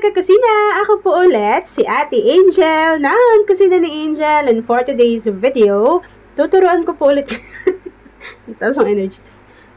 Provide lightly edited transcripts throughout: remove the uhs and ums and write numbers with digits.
mga kakusina! Ako po ulit, si Ate Angel ng Kusina ni Angel, and for today's video, tuturuan ko po ulit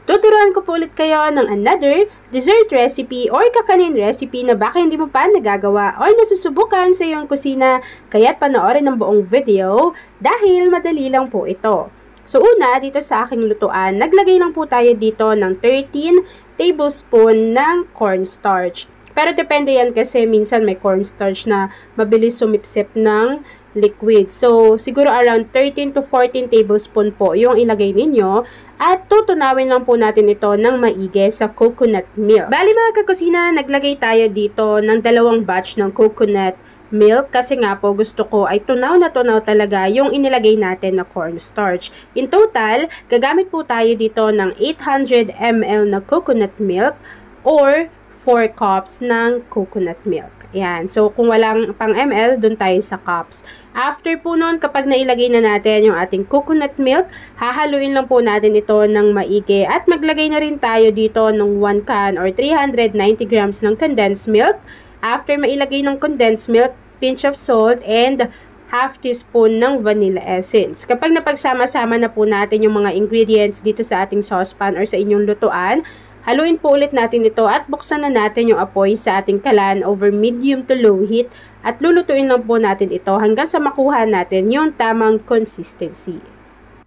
Tuturuan ko po ulit kayo ng another dessert recipe or kakanin recipe na baka hindi mo pa nagagawa or nasusubukan sa iyong kusina, kaya't panoorin ang buong video dahil madali lang po ito. So una, dito sa aking lutuan, naglagay lang po tayo dito ng 13 tablespoon ng cornstarch. Pero depende yan kasi minsan may cornstarch na mabilis sumipsip ng liquid. So, siguro around 13 to 14 tablespoon po yung ilagay ninyo. At tutunawin lang po natin ito ng maigi sa coconut milk. Bali mga kakusina, naglagay tayo dito ng 2 batch ng coconut milk kasi nga po gusto ko ay tunaw na tunaw talaga yung inilagay natin na cornstarch. In total, gagamit po tayo dito ng 800 ml na coconut milk or 4 cups ng coconut milk. Ayan. So, kung walang pang ml, dun tayo sa cups. After po nun, kapag nailagay na natin yung ating coconut milk, hahaluin lang po natin ito ng maigi. At maglagay na rin tayo dito ng 1 can or 390 grams ng condensed milk. After mailagay ng condensed milk, pinch of salt and half teaspoon ng vanilla essence. Kapag napagsama-sama na po natin yung mga ingredients dito sa ating saucepan or sa inyong lutuan, haluin po ulit natin ito at buksan na natin yung apoy sa ating kalan over medium to low heat at lulutuin lang po natin ito hanggang sa makuha natin yung tamang consistency.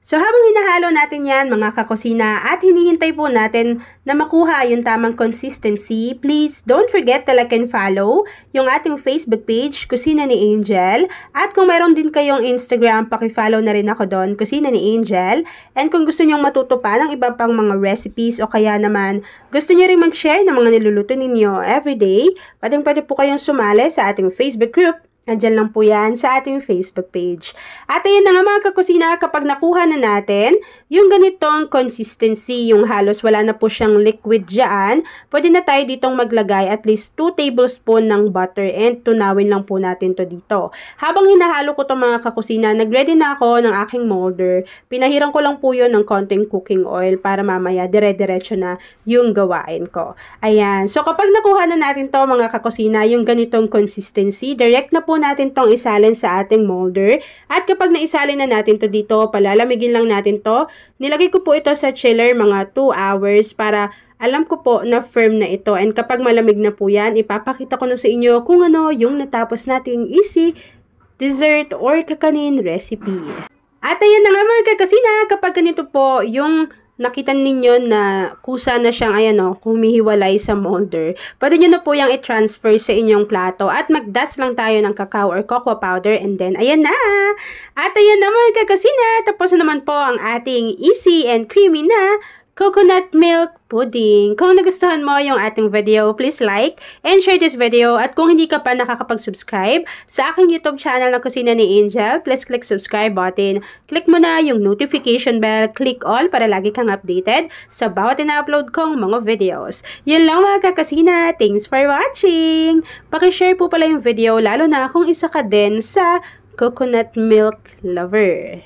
So habang hinahalo natin yan mga kakusina at hinihintay po natin na makuha yung tamang consistency, please don't forget to like and follow yung ating Facebook page, Kusina ni Angel. At kung mayroon din kayong Instagram, paki-follow na rin ako doon, Kusina ni Angel. And kung gusto nyong matuto pa ng iba pang mga recipes o kaya naman gusto nyo rin mag-share ng mga niluluto ninyo everyday, pwede po kayong sumali sa ating Facebook group. Andyan lang po yan sa ating Facebook page. At ayan na nga mga kakusina, kapag nakuha na natin yung ganitong consistency, yung halos wala na po siyang liquid dyan, pwede na tayo ditong maglagay at least 2 tablespoon ng butter and tunawin lang po natin to dito. Habang hinahalo ko to mga kakusina, nagready na ako ng aking molder. Pinahiran ko lang po yun ng konting cooking oil para mamaya dire-diretso na yung gawain ko. Ayan. So kapag nakuha na natin to mga kakusina, yung ganitong consistency, direct na po natin tong isalin sa ating molder. At kapag naisalin na natin to dito, palalamigin lang natin to. Nilagay ko po ito sa chiller mga 2 hours para alam ko po na firm na ito. And kapag malamig na po yan, ipapakita ko na sa inyo kung ano yung natapos nating easy dessert or kakanin recipe. At ayan na nga mga kakasina, kapag ganito po yung nakita ninyo na kusa na siyang ayan o, humihiwalay sa molder, pwede nyo na po yung i-transfer sa inyong plato at mag-dust lang tayo ng cacao or cocoa powder and then ayan na! At ayan na mga kakasina, tapos na naman po ang ating easy and creamy na coconut milk pudding. Kung nagustuhan mo yung ating video, please like and share this video. At kung hindi ka pa nakakapag-subscribe sa aking YouTube channel na Kusina ni Angel, please click subscribe button. Click mo na yung notification bell, click all para lagi kang updated sa bawat ina-upload kong mga videos. Yun lang mga kakasina. Thanks for watching! Pakishare po pala yung video lalo na kung isa ka din sa coconut milk lover.